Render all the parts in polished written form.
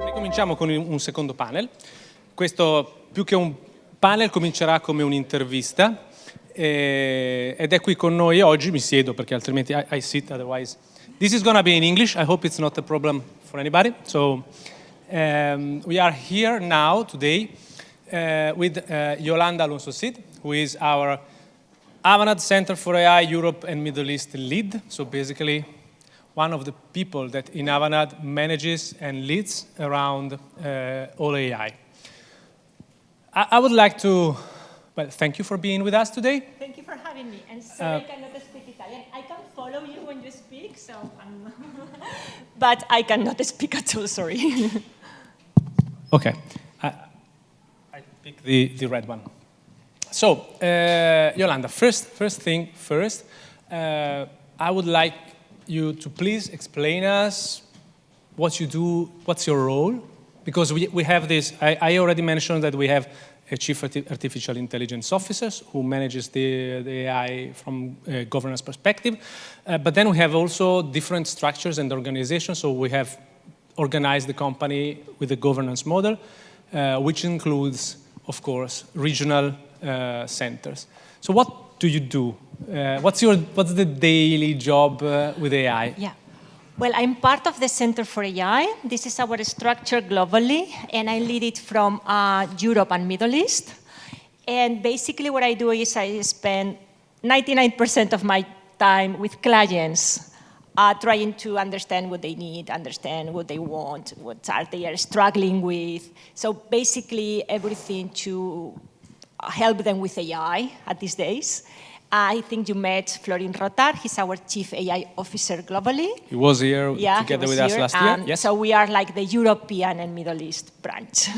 Ricominciamo con un secondo panel. Questo, più che un panel, comincerà come un'intervista ed è qui con noi oggi. Mi siedo perché altrimenti I sit, otherwise. This is going to be in English. I hope it's not a problem for anybody. So we are here now today with Yolanda Alonso, who is our Avanade Center for AI Europe and Middle East lead. So basically, one of the people that in Avanade manages and leads around all AI. I would like to, well, thank you for being with us today. Thank you for having me. And sorry, I cannot speak Italian. I can follow you when you speak, so but I cannot speak at all, sorry. Okay. I pick the red one. So, Yolanda, first thing first, I would like you to please explain us what you do, what's your role, because we have this, I already mentioned that we have a chief artificial intelligence officer who manages the AI from a governance perspective, but then we have also different structures and organizations, so we have organized the company with a governance model, which includes, of course, regional centers. So what do you do? What's the daily job with AI? Yeah. Well, I'm part of the Center for AI. This is our structure globally, and I lead it from Europe and Middle East. And basically what I do is I spend 99% of my time with clients, trying to understand what they need, understand what they want, what they are struggling with. So basically everything to help them with AI at these days. I think you met Florin Rotar. He's our Chief AI Officer globally. He was here together with us last year. Yes. So we are like the European and Middle East branch.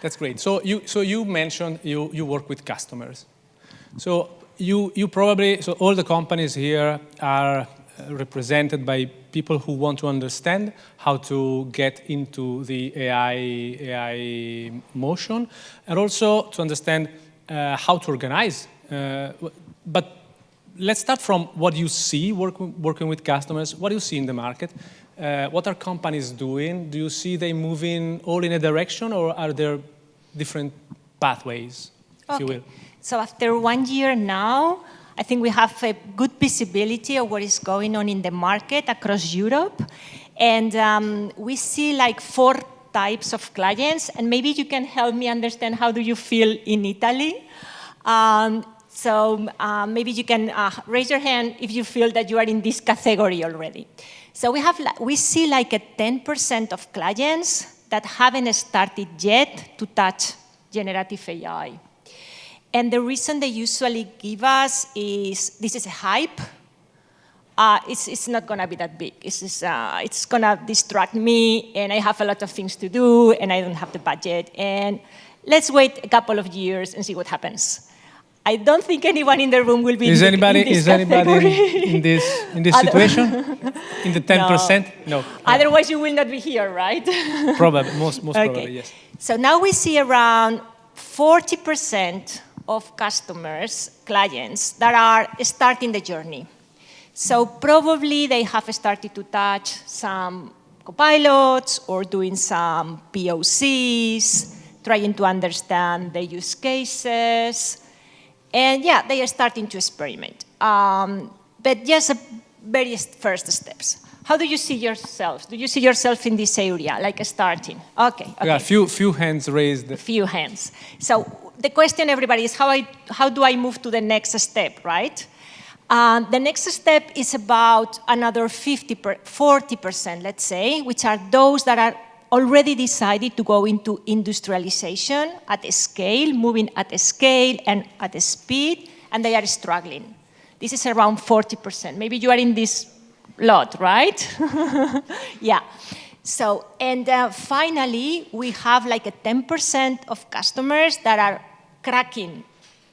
That's great. So you mentioned you work with customers. So you probably, so all the companies here are represented by people who want to understand how to get into the AI motion, and also to understand how to organize. But let's start from what you see working with customers. What do you see in the market? What are companies doing? Do you see they moving all in a direction, or are there different pathways, if you will? So after 1 year now, I think we have a good visibility of what is going on in the market across Europe. And we see like 4 types of clients. And maybe you can help me understand how do you feel in Italy. So maybe you can raise your hand if you feel that you are in this category already. So we see like a 10% of clients that haven't started yet to touch generative AI. And the reason they usually give us is this is a hype. It's not going to be that big. It's going to distract me, and I have a lot of things to do, and I don't have the budget. And let's wait a couple of years and see what happens. I don't think anyone in the room will be in this anybody in this situation? In the 10%? No. Otherwise, you will not be here, right? Probably, most probably, yes. So now we see around 40% of customers, clients, that are starting the journey. So probably they have started to touch some copilots or doing some POCs, trying to understand the use cases. And yeah, they are starting to experiment. But just very first steps. How do you see yourself? Do you see yourself in this area, like starting? Okay. Yeah, few hands raised. Few hands. So the question, everybody, is how do I move to the next step, right? The next step is about another 40%, let's say, which are those that are already decided to go into industrialization at a scale, moving at a scale and at a speed, and they are struggling. This is around 40%. Maybe you are in this lot, right? Yeah. So, and finally, we have like a 10% of customers that are cracking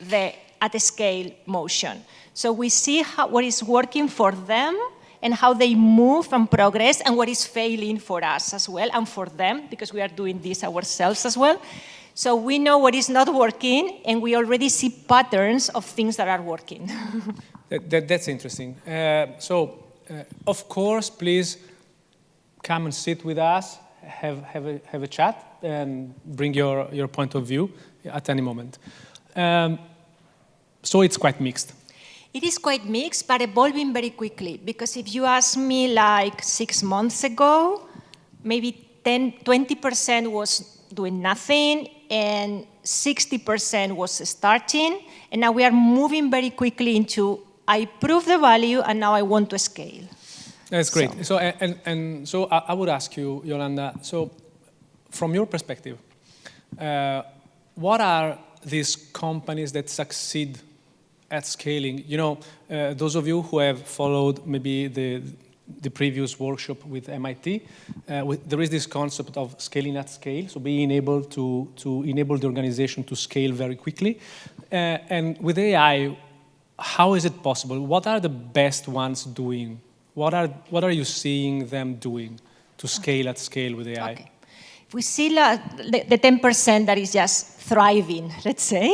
the at a scale motion. So we see what is working for them and how they move and progress, and what is failing for us as well, and for them, because we are doing this ourselves as well. So we know what is not working, and we already see patterns of things that are working. That's interesting. So Of course, please come and sit with us, have a chat, and bring your point of view at any moment. So it's quite mixed. It is quite mixed, but evolving very quickly. Because if you ask me like 6 months ago, maybe 20% was doing nothing, and 60% was starting. And now we are moving very quickly into, I prove the value, and now I want to scale. That's great. So I would ask you, Yolanda, so from your perspective, what are these companies that succeed at scaling? You know, those of you who have followed maybe the previous workshop with MIT, there is this concept of scaling at scale, so being able to enable the organization to scale very quickly. And with AI, how is it possible? What are the best ones doing? What are you seeing them doing to scale at scale with AI? Okay. If we see the 10% that is just thriving, let's say,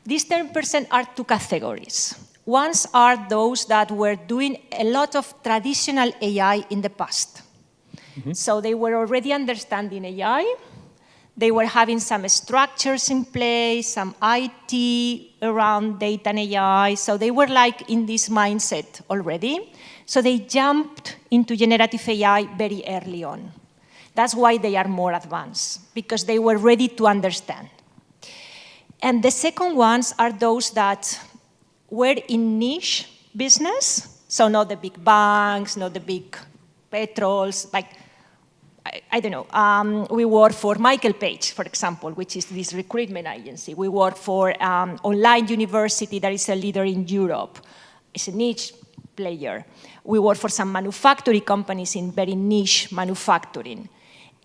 these 10% are two categories. Ones are those that were doing a lot of traditional AI in the past. So they were already understanding AI. They were having some structures in place, some IT around data and AI. So they were like in this mindset already. So they jumped into generative AI very early on. That's why they are more advanced, because they were ready to understand. And the second ones are those that were in niche business, so not the big banks, not the big petrols, like, I don't know, we work for Michael Page, for example, which is this recruitment agency. We work for online university that is a leader in Europe. It's a niche player. We work for some manufacturing companies in very niche manufacturing.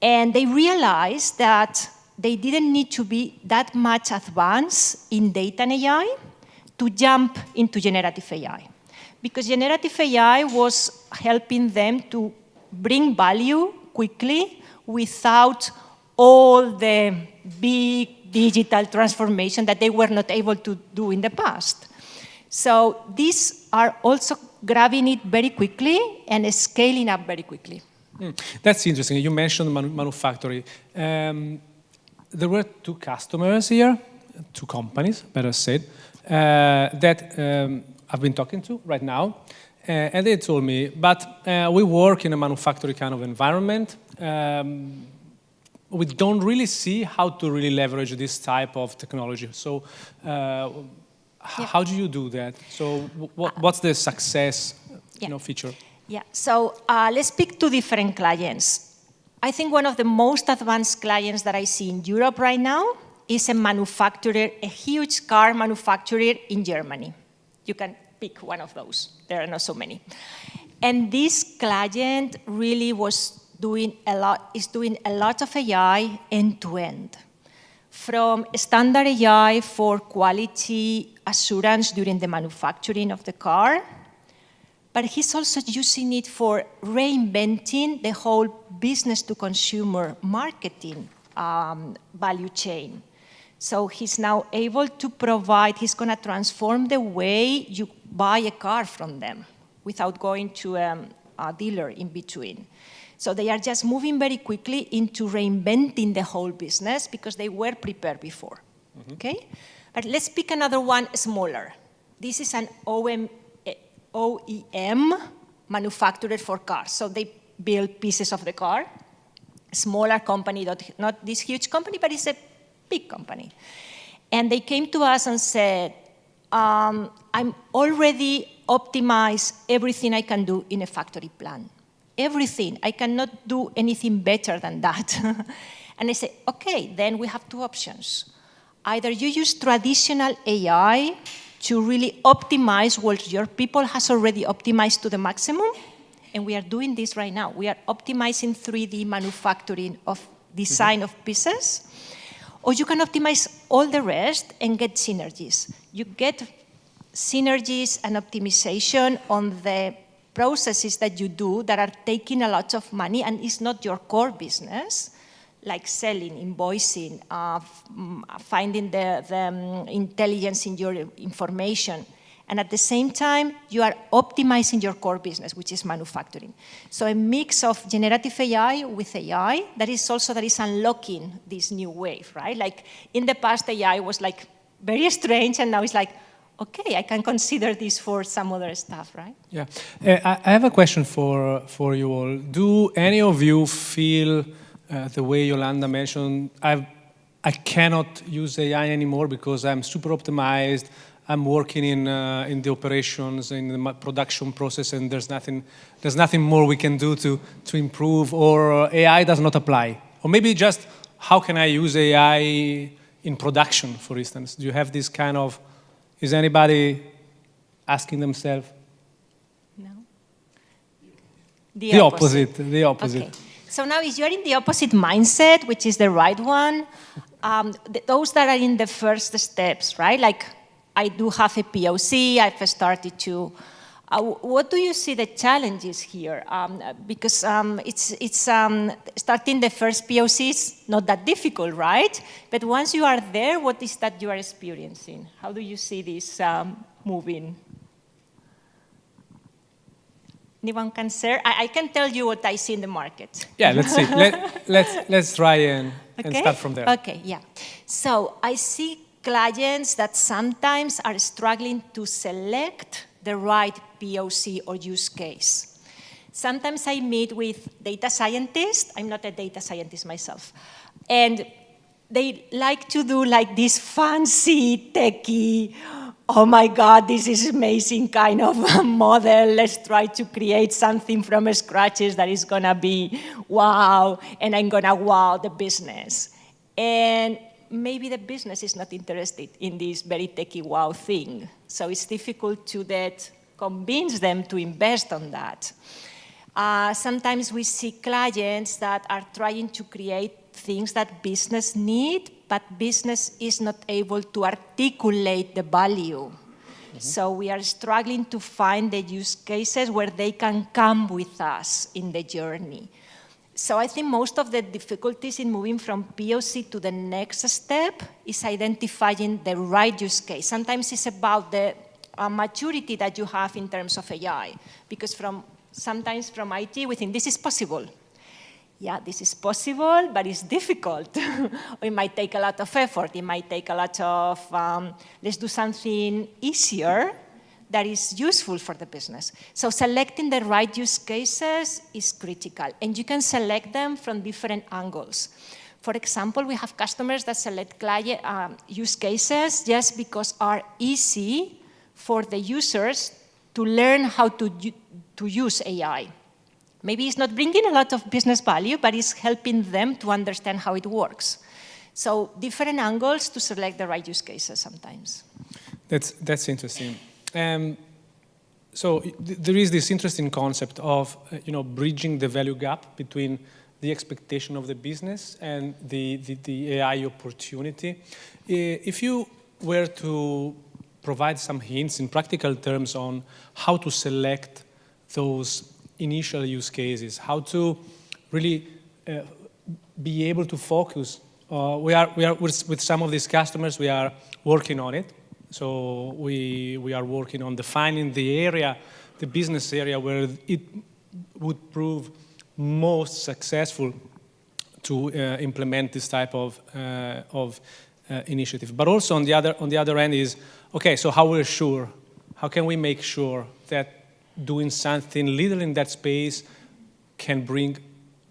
And they realized that they didn't need to be that much advanced in data and AI to jump into generative AI. Because generative AI was helping them to bring value quickly without all the big digital transformation that they were not able to do in the past. So these are also grabbing it very quickly and scaling up very quickly. That's interesting. You mentioned manufacturing. There were two customers here, two companies, better said, that I've been talking to right now. And they told me, but we work in a manufacturing kind of environment. We don't really see how to really leverage this type of technology. So how do you do that? So what's the success feature? Yeah, so let's pick two different clients. I think one of the most advanced clients that I see in Europe right now is a manufacturer, a huge car manufacturer in Germany. You can pick one of those. There are not so many. And this client really is doing a lot of AI end-to-end. From standard AI for quality assurance during the manufacturing of the car, but he's also using it for reinventing the whole business-to-consumer marketing value chain. So he's now able to provide, he's going to transform the way you buy a car from them without going to a dealer in between. So they are just moving very quickly into reinventing the whole business because they were prepared before. Okay? But let's pick another one smaller. This is an OEM manufacturer for cars. So they build pieces of the car. Smaller company, not this huge company, but it's a big company. And they came to us and said, I'm already optimized everything I can do in a factory plant. Everything. I cannot do anything better than that. And I said, okay, then we have two options. Either you use traditional AI to really optimize what your people has already optimized to the maximum, and we are doing this right now. We are optimizing 3D manufacturing of design of pieces, or you can optimize all the rest and get synergies. You get synergies and optimization on the processes that you do that are taking a lot of money and it's not your core business, like selling, invoicing, finding the intelligence in your information. and at the same time, you are optimizing your core business, which is manufacturing. So a mix of generative AI with AI that is unlocking this new wave, right? Like in the past, AI was like very strange, and now it's like, okay, I can consider this for some other stuff, right? Yeah. I have a question for you all. Do any of you feel the way Yolanda mentioned, I cannot use AI anymore because I'm super optimized, I'm working in the operations, in the production process, and there's nothing more we can do to improve, or AI does not apply? Or maybe just, how can I use AI in production, for instance? Do you have this kind of, is anybody asking themselves? No. The opposite. Okay. So now, if you're in the opposite mindset, which is the right one, those that are in the first steps, right? Like, I do have a POC, I've started to. What do you see the challenges here? Because starting the first POC is not that difficult, right? But once you are there, what is that you are experiencing? How do you see this moving? Anyone can share? I can tell you what I see in the market. Yeah, let's see. Let's try and start from there. Okay, yeah. So I see clients that sometimes are struggling to select the right POC or use case. Sometimes I meet with data scientists. I'm not a data scientist myself. And they like to do like this fancy, techie, oh my God, this is amazing kind of model. Let's try to create something from scratch that is going to be wow, and I'm going to wow the business. And maybe the business is not interested in this very techie wow thing. So it's difficult to convince them to invest on that. Sometimes we see clients that are trying to create things that business need, but business is not able to articulate the value. Mm-hmm. So we are struggling to find the use cases where they can come with us in the journey. So I think most of the difficulties in moving from POC to the next step is identifying the right use case. Sometimes it's about the maturity that you have in terms of AI, because sometimes from IT we think this is possible. Yeah, this is possible, but it's difficult. It might take a lot of effort. It might take a lot of, let's do something easier that is useful for the business. So selecting the right use cases is critical, and you can select them from different angles. For example, we have customers that select use cases just because are easy for the users to learn how to use AI. Maybe it's not bringing a lot of business value, but it's helping them to understand how it works. So different angles to select the right use cases sometimes. That's interesting. So there is this interesting concept of bridging the value gap between the expectation of the business and the AI opportunity. If you were to provide some hints in practical terms on how to select those initial use cases, how to really be able to focus. We are with some of these customers, we are working on it. So we are working on defining the business area where it would prove most successful to implement this type of initiative. But also on the other end is, okay, so how can we make sure that doing something little in that space can bring,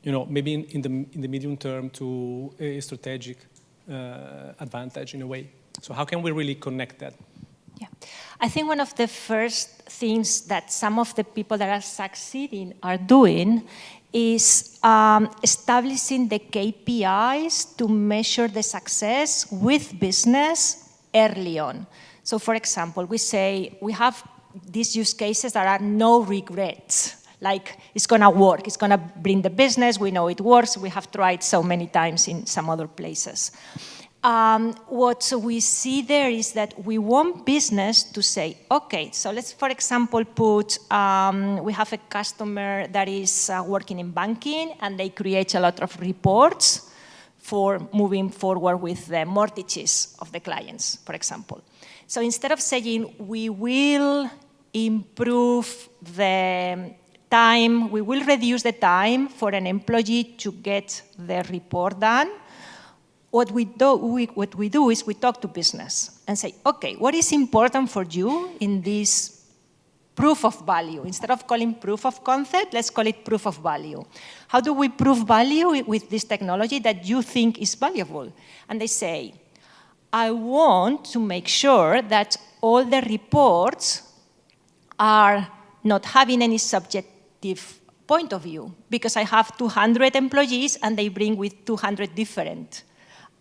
maybe in the medium term to a strategic advantage in a way? So how can we really connect that? Yeah, I think one of the first things that some of the people that are succeeding are doing is establishing the KPIs to measure the success with business early on. So for example, we say we have these use cases that are no regrets. Like, it's going to work, it's going to bring the business, we know it works, we have tried so many times in some other places. What we see there is that we want business to say, okay, so let's, for example, we have a customer that is working in banking, and they create a lot of reports for moving forward with the mortgages of the clients, for example. So instead of saying we will improve the time, we will reduce the time for an employee to get their report done, what we do is we talk to business and say, okay, what is important for you in this proof of value? Instead of calling proof of concept, let's call it proof of value. How do we prove value with this technology that you think is valuable? And they say, I want to make sure that all the reports are not having any subjective point of view, because I have 200 employees and they bring with 200 different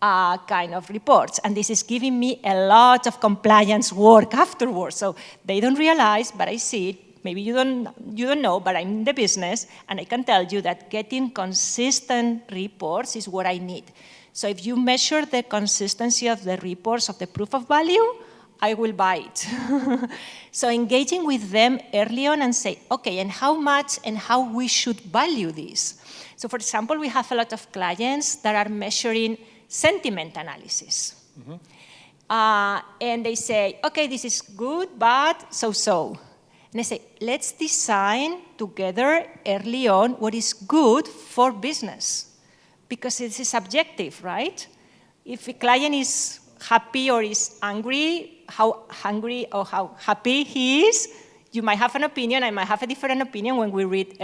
kind of reports. And this is giving me a lot of compliance work afterwards. So they don't realize, but I see it. Maybe you don't know, but I'm in the business, and I can tell you that getting consistent reports is what I need. So if you measure the consistency of the reports of the proof of value, I will buy it. So engaging with them early on and say, okay, and how much and how we should value this. So for example, we have a lot of clients that are measuring sentiment analysis. And they say, okay, this is good, bad, so-so. And I say, let's design together early on what is good for business. Because it is subjective, right? If a client is happy or is angry, how hungry or how happy he is, you might have an opinion, I might have a different opinion when we read.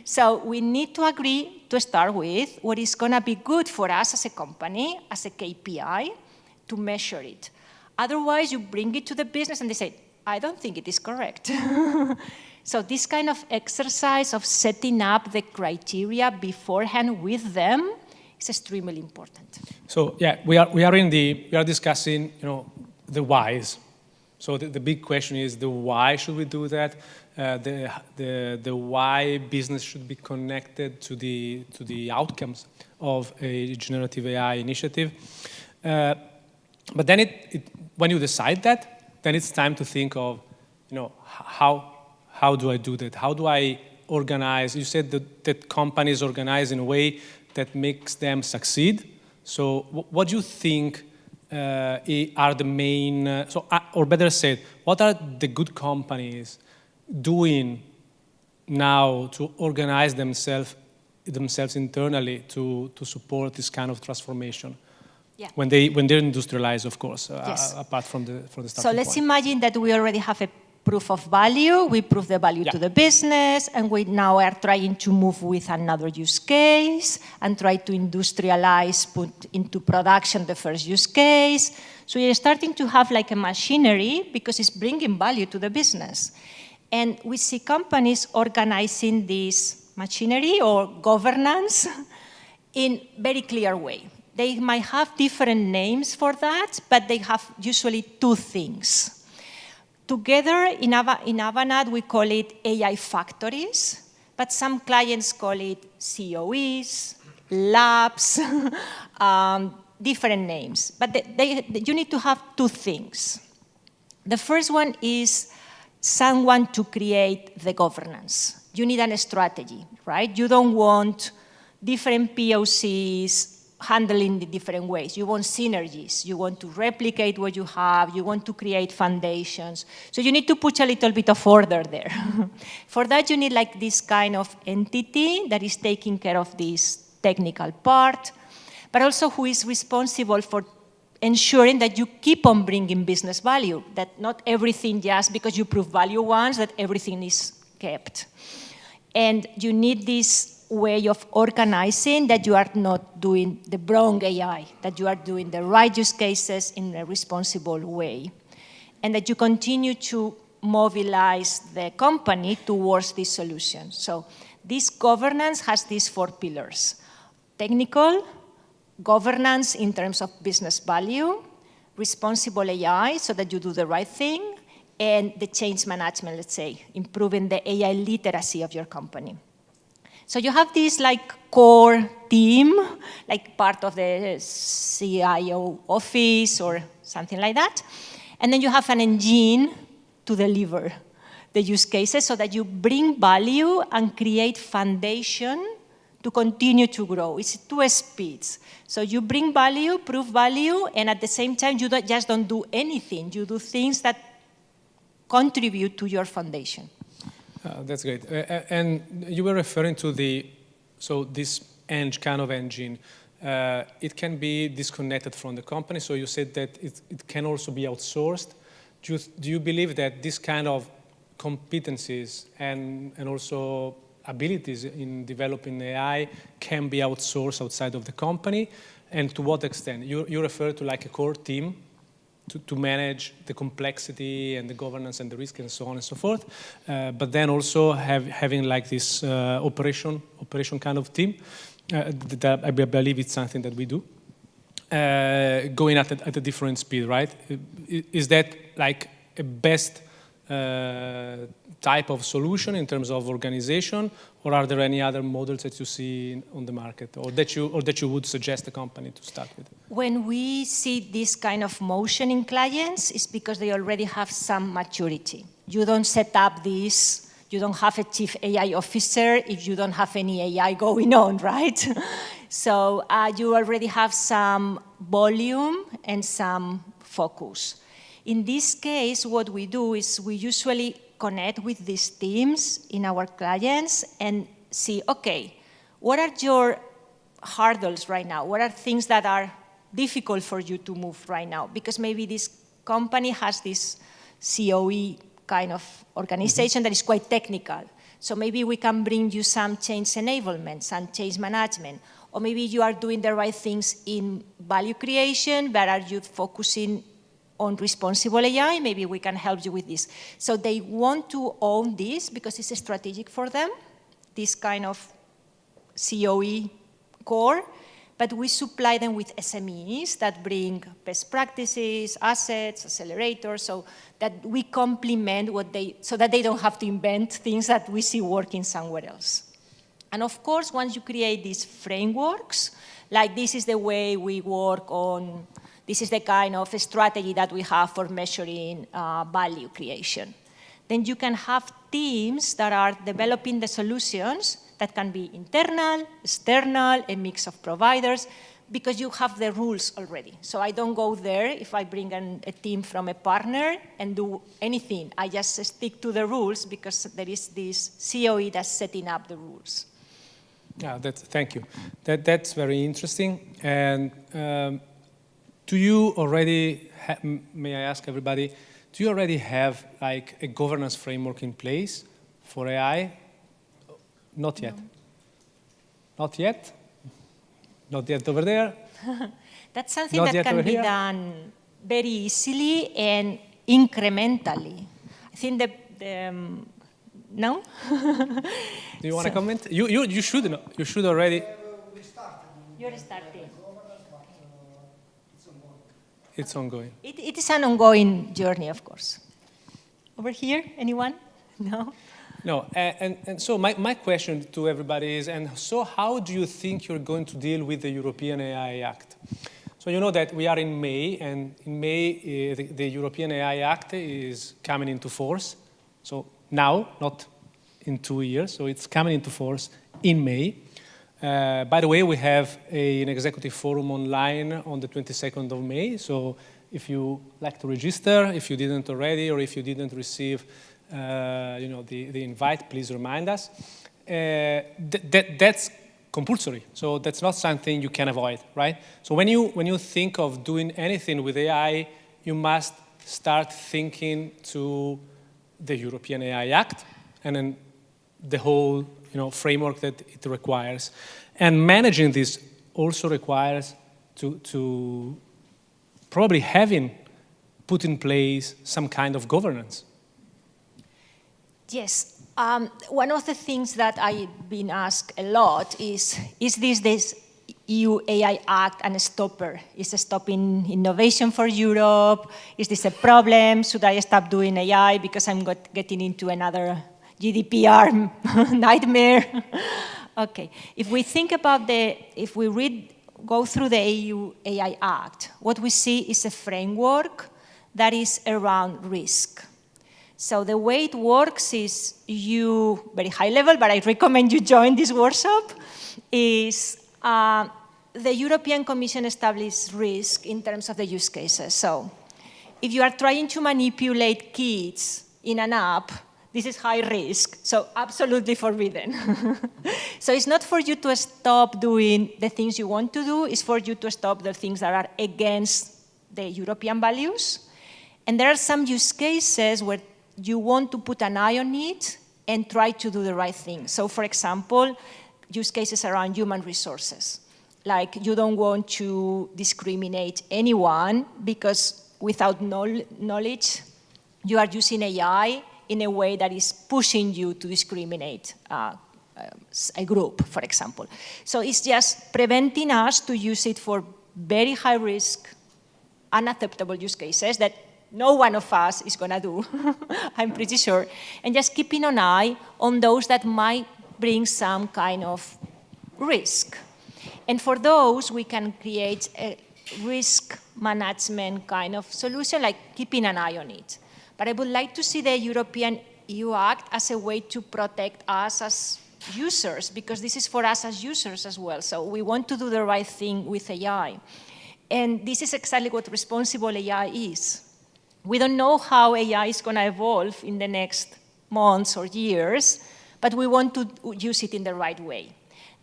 So we need to agree to start with what is going to be good for us as a company, as a KPI, to measure it. Otherwise, you bring it to the business and they say, I don't think it is correct. So this kind of exercise of setting up the criteria beforehand with them is extremely important. So yeah, we are discussing, the whys. So the big question is the why should we do that? The why business should be connected to the outcomes of a generative AI initiative. But then when you decide that, then it's time to think of, how do I do that? How do I organize? You said that companies organize in a way that makes them succeed. So what do you think are the main, or better said, what are the good companies doing now to organize themselves internally to support this kind of transformation? Yeah. When they're industrialized, of course, yes. Apart from the starting So let's point. imagine that we already have a proof of value, we prove the value to the business, and we now are trying to move with another use case and try to industrialize, put into production the first use case. So you're starting to have like a machinery because it's bringing value to the business. And we see companies organizing this machinery or governance in very clear way. They might have different names for that, but they have usually two things. Together in Avanade, we call it AI factories, but some clients call it COEs, labs, different names. But you need to have two things. The first one is someone to create the governance. You need a strategy, right? You don't want different POCs handling the different ways. You want synergies. You want to replicate what you have. You want to create foundations. So you need to put a little bit of order there. For that, you need like this kind of entity that is taking care of this technical part, but also who is responsible for ensuring that you keep on bringing business value, that not everything just because you prove value once, that everything is kept. And you need this way of organizing that you are not doing the wrong AI, that you are doing the right use cases in a responsible way, and that you continue to mobilize the company towards this solution. So this governance has these 4 pillars: technical, governance in terms of business value, responsible AI so that you do the right thing, and the change management, let's say, improving the AI literacy of your company. So you have this like core team, like part of the CIO office or something like that. And then you have an engine to deliver the use cases so that you bring value and create foundation to continue to grow. It's two speeds. So you bring value, prove value, and at the same time, you don't do anything. You do things that contribute to your foundation. That's great. And you were referring to this kind of engine. It can be disconnected from the company. So you said that it can also be outsourced. Do you believe that this kind of competencies and also abilities in developing AI can be outsourced outside of the company? And to what extent? You refer to like a core team to manage the complexity and the governance and the risk and so on and so forth, but then also having like this operation kind of team. That I believe it's something that we do, going at a different speed, right? Is that like a best type of solution in terms of organization, or are there any other models that you see on the market, or that you would suggest a company to start with? When we see this kind of motion in clients, it's because they already have some maturity. You don't set up this. You don't have a chief AI officer if you don't have any AI going on, right? So you already have some volume and some focus. In this case, what we do is we usually connect with these teams in our clients and see, okay, what are your hurdles right now? What are things that are difficult for you to move right now? Because maybe this company has this COE kind of organization that is quite technical. So maybe we can bring you some change enablement, some change management, or maybe you are doing the right things in value creation, but are you focusing on responsible AI? Maybe we can help you with this. So they want to own this because it's strategic for them, this kind of COE core, but we supply them with SMEs that bring best practices, assets, accelerators, so that we complement so that they don't have to invent things that we see working somewhere else. And of course, once you create these frameworks, like this is the way we work on, this is the kind of strategy that we have for measuring value creation. Then you can have teams that are developing the solutions that can be internal, external, a mix of providers, because you have the rules already. So I don't go there if I bring a team from a partner and do anything. I just stick to the rules because there is this COE that's setting up the rules. Yeah, thank you. That's very interesting. And do you already, may I ask everybody, do you already have like a governance framework in place for AI? Not yet. No. Not yet? Not yet over there? That's something that can be done very easily and incrementally. I think no? Do you want to comment? You should know. You should already. You're starting. It's ongoing. It is an ongoing journey, of course. Over here, anyone? No? No, and so my question to everybody is, and so how do you think you're going to deal with the European AI Act? So you know that we are in May, and in May the European AI Act is coming into force. So now, not in 2 years, so it's coming into force in May. By the way, we have an executive forum online on the 22nd of May, so if you like to register, if you didn't already, or if you didn't receive the invite, please remind us. That's compulsory, so that's not something you can avoid, right? So when you think of doing anything with AI, you must start thinking to the European AI Act and then the whole framework that it requires. And managing this also requires to probably having put in place some kind of governance. Yes. One of the things that I've been asked a lot is this EU AI Act and a stopper? Is it stopping innovation for Europe? Is this a problem? Should I stop doing AI because I'm getting into another GDPR nightmare? Okay. If we think about go through the EU AI Act, what we see is a framework that is around risk. So the way it works is very high level, but I recommend you join this workshop, is the European Commission establishes risk in terms of the use cases. So if you are trying to manipulate kids in an app, this is high risk, so absolutely forbidden. So it's not for you to stop doing the things you want to do, it's for you to stop the things that are against the European values. And there are some use cases where you want to put an eye on it and try to do the right thing. So for example, use cases around human resources. Like you don't want to discriminate anyone because without knowledge, you are using AI in a way that is pushing you to discriminate a group, for example. So it's just preventing us to use it for very high risk, unacceptable use cases that no one of us is going to do, I'm pretty sure, and just keeping an eye on those that might bring some kind of risk. And for those, we can create a risk management kind of solution, like keeping an eye on it. But I would like to see the European EU Act as a way to protect us as users, because this is for us as users as well. So we want to do the right thing with AI. And this is exactly what responsible AI is. We don't know how AI is going to evolve in the next months or years, but we want to use it in the right way.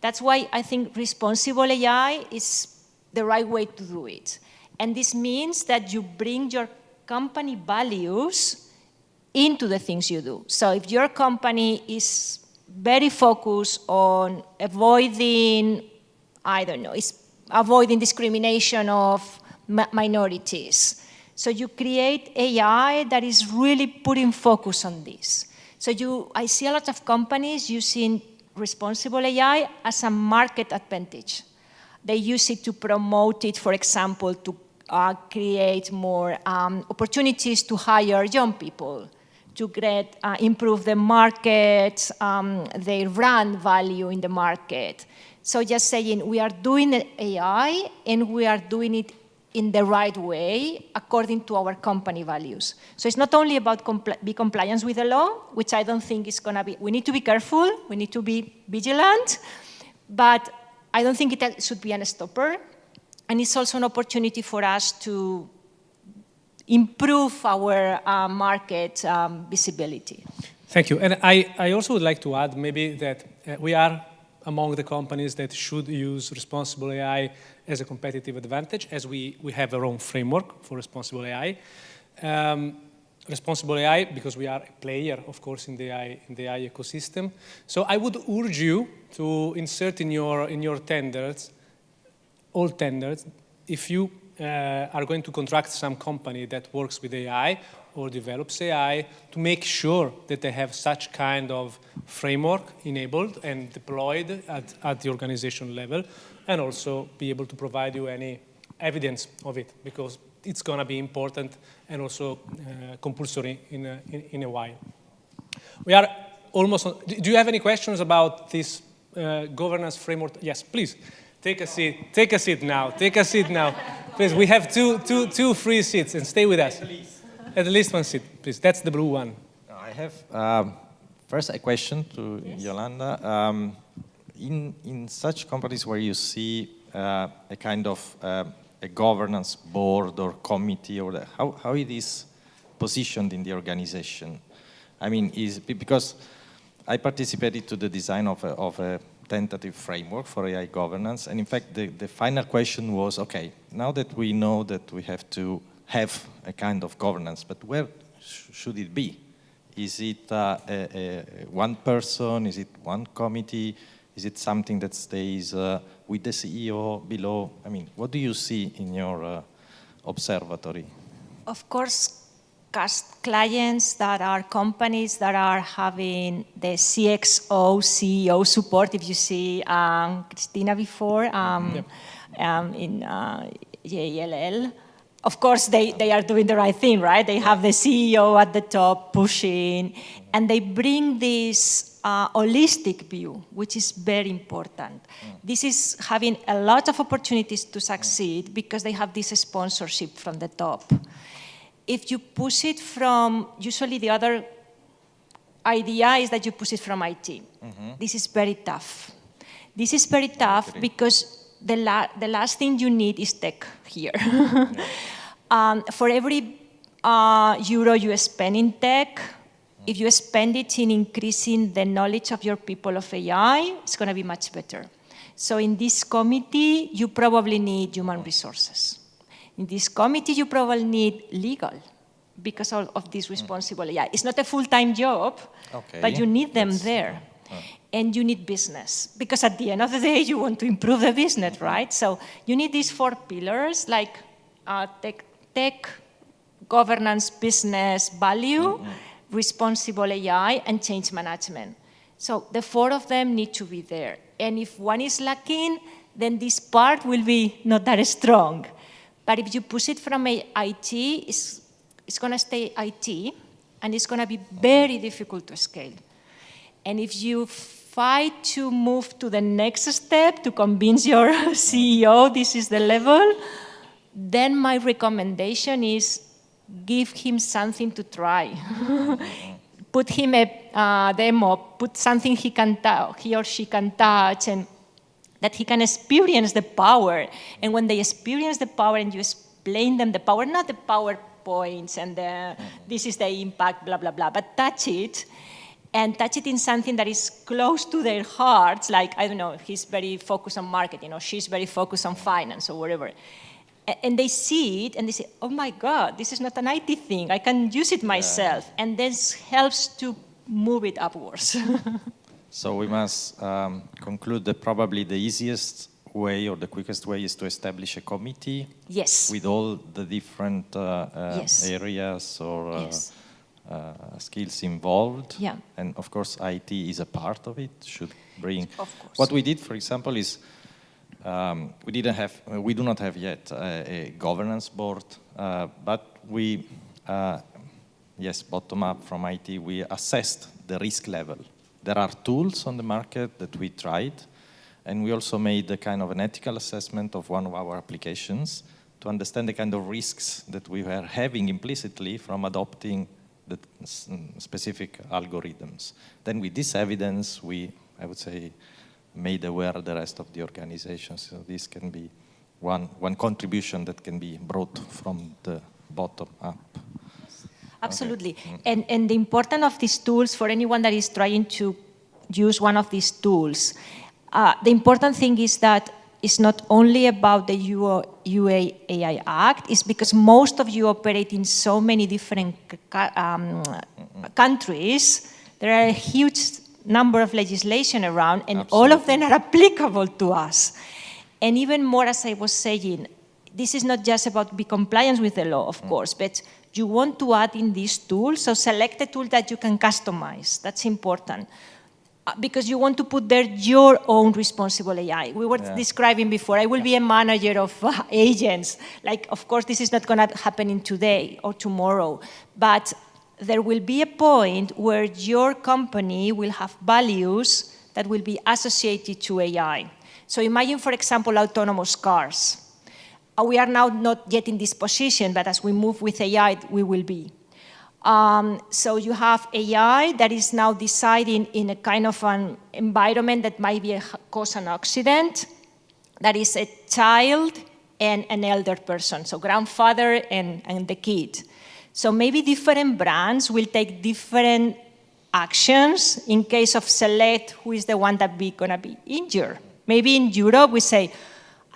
That's why I think responsible AI is the right way to do it. And this means that you bring your company values into the things you do. So if your company is very focused on avoiding, I don't know, it's avoiding discrimination of minorities. So you create AI that is really putting focus on this. So I see a lot of companies using responsible AI as a market advantage. They use it to promote it, for example, to create more opportunities to hire young people, to improve the market, their brand value in the market. So just saying, we are doing AI and we are doing it in the right way according to our company values. So it's not only about compliance with the law, which I don't think is going to be, we need to be careful, we need to be vigilant, but I don't think it should be a stopper. And it's also an opportunity for us to improve our market visibility. Thank you. And I also would like to add maybe that we are among the companies that should use responsible AI as a competitive advantage, as we have our own framework for responsible AI. Responsible AI, because we are a player, of course, in the AI ecosystem. So I would urge you to insert in your tenders, all tenders, if you are going to contract some company that works with AI or develops AI, to make sure that they have such kind of framework enabled and deployed at the organization level, and also be able to provide you any evidence of it, because it's going to be important and also compulsory in a while. We are almost on. Do you have any questions about this governance framework? Yes, please. Take a seat. Take a seat now. Take a seat now. Please, we have two free seats, and stay with us. At least one seat, please. That's the blue one. I have first a question to Yolanda. In such companies where you see a kind of a governance board or committee, or how it is positioned in the organization? I mean, because I participated to the design of a tentative framework for AI governance, and in fact, the final question was, okay, now that we know that we have to have a kind of governance, but where should it be? Is it one person? Is it one committee? Is it something that stays with the CEO below? I mean, what do you see in your observatory? Of course, clients that are companies that are having the CXO, CEO support, if you see Christina before in JLL, of course, they are doing the right thing, right? They have the CEO at the top pushing, and they bring this holistic view, which is very important. This is having a lot of opportunities to succeed because they have this sponsorship from the top. if you push it from, usually the other idea is that you push it from IT. This is very tough. This is very tough because the last thing you need is tech here. For every euro you spend in tech, if you spend it in increasing the knowledge of your people of AI, it's going to be much better. So in this committee, you probably need human resources. In this committee, you probably need legal because of this responsible AI. It's not a full-time job, but you need them there. And you need business, because at the end of the day, you want to improve the business, right? So you need these 4 pillars, like tech, governance, business, value, responsible AI, and change management. So the 4 of them need to be there. And if one is lacking, then this part will be not that strong. But if you push it from IT, it's going to stay IT, and it's going to be very difficult to scale. And if you fight to move to the next step, to convince your CEO this is the level, then my recommendation is give him something to try. Put him a demo, put something he or she can touch, and that he can experience the power. And when they experience the power and you explain them the power, not the PowerPoints and this is the impact, blah, blah, blah, but touch it, and touch it in something that is close to their hearts, like, I don't know, he's very focused on marketing, or she's very focused on finance, or whatever. And they see it, and they say, oh my God, this is not an IT thing, I can use it myself. And this helps to move it upwards. So we must conclude that probably the easiest way or the quickest way is to establish a committee. Yes. With all the different Yes. areas or Yes. skills involved. Yeah. And of course, IT is a part of it, should bring. Of course. What we did, for example, is we do not have yet a governance board, but we, yes, bottom up from IT, we assessed the risk level. There are tools on the market that we tried, and we also made a kind of an ethical assessment of one of our applications to understand the kind of risks that we were having implicitly from adopting the specific algorithms. Then with this evidence, we, I would say, made aware the rest of the organization. So this can be one contribution that can be brought from the bottom up. Absolutely. Okay. And the importance of these tools for anyone that is trying to use one of these tools, the important thing is that it's not only about the UA-AI Act, it's because most of you operate in so many different countries. There are a huge number of legislation around, and Absolutely. all of them are applicable to us. And even more, as I was saying, this is not just about be compliant with the law, of course, but you want to add in these tools, so select a tool that you can customize. That's important. Because you want to put there your own responsible AI. We were describing before, I will be a manager of agents. Like, of course, this is not going to happen in today or tomorrow, but there will be a point where your company will have values that will be associated to AI. So imagine, for example, autonomous cars. We are now not yet in this position, but as we move with AI, we will be. So you have AI that is now deciding in a kind of an environment that might be cause an accident, that is a child and an elder person, so grandfather and the kid. So maybe different brands will take different actions in case of select who is the one that be gonna be injured. Maybe in Europe we say,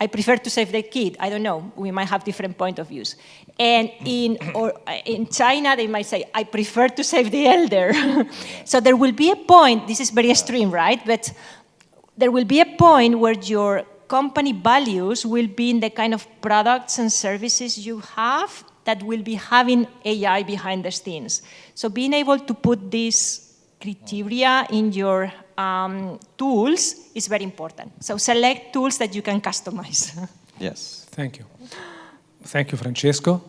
I prefer to save the kid. I don't know. We might have different point of views. And in China, they might say, I prefer to save the elder. So there will be a point, this is very extreme, right? But there will be a point where your company values will be in the kind of products and services you have that will be having AI behind the scenes. So being able to put these criteria in your tools is very important. So select tools that you can customize. Yes. Thank you. Thank you, Francesco.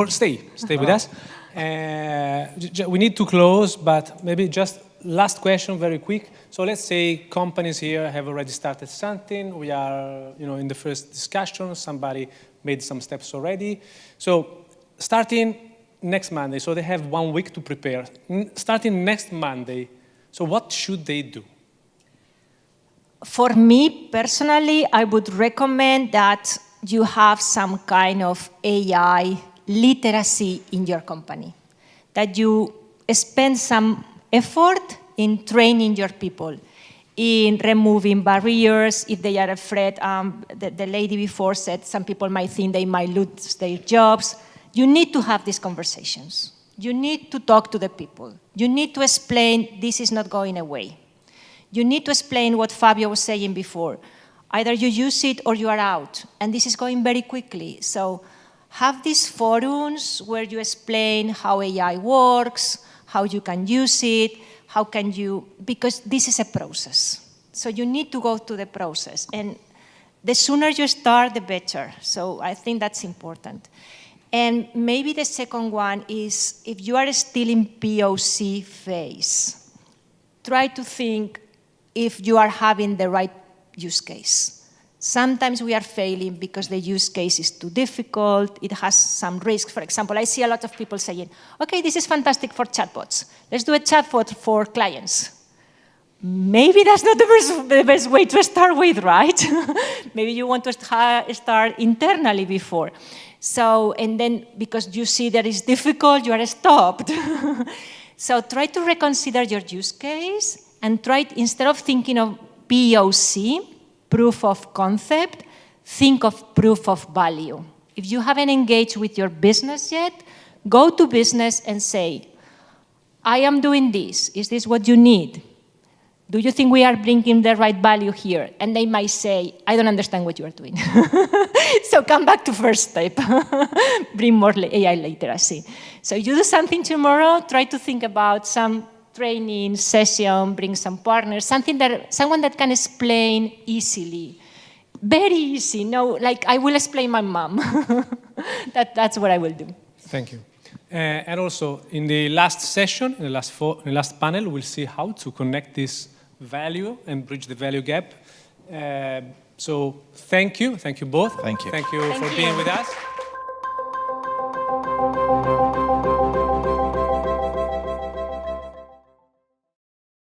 Stay with us. We need to close, but maybe just last question, very quick. So let's say companies here have already started something. We are, in the first discussion. Somebody made some steps already. So starting next Monday, so they have 1 week to prepare. Starting next Monday, so what should they do? For me, personally, I would recommend that you have some kind of AI literacy in your company, that you spend some effort in training your people, in removing barriers if they are afraid. The lady before said some people might think they might lose their jobs. You need to have these conversations. You need to talk to the people. You need to explain this is not going away. You need to explain what Fabio was saying before. Either you use it or you are out. And this is going very quickly. So have these forums where you explain how AI works, how you can use it, how can you, because this is a process. So you need to go through the process. And the sooner you start, the better. So I think that's important. And maybe the second one is, if you are still in POC phase, try to think if you are having the right use case. Sometimes we are failing because the use case is too difficult, it has some risk. For example, I see a lot of people saying, okay, this is fantastic for chatbots. Let's do a chatbot for clients. Maybe that's not the best way to start with, right? Maybe you want to start internally before. So, and then because you see that it's difficult, you are stopped. So try to reconsider your use case and try, instead of thinking of POC, proof of concept, think of proof of value. If you haven't engaged with your business yet, go to business and say, I am doing this. Is this what you need? Do you think we are bringing the right value here? And they might say, I don't understand what you are doing. So come back to first step. Bring more AI literacy. So you do something tomorrow, try to think about some training session, bring some partners, someone that can explain easily. Very easy, no, like I will explain my mom. That's what I will do. Thank you. And also, in the last session, in the last panel, we'll see how to connect this value and bridge the value gap. So thank you both. Thank you. Thank you for being with us.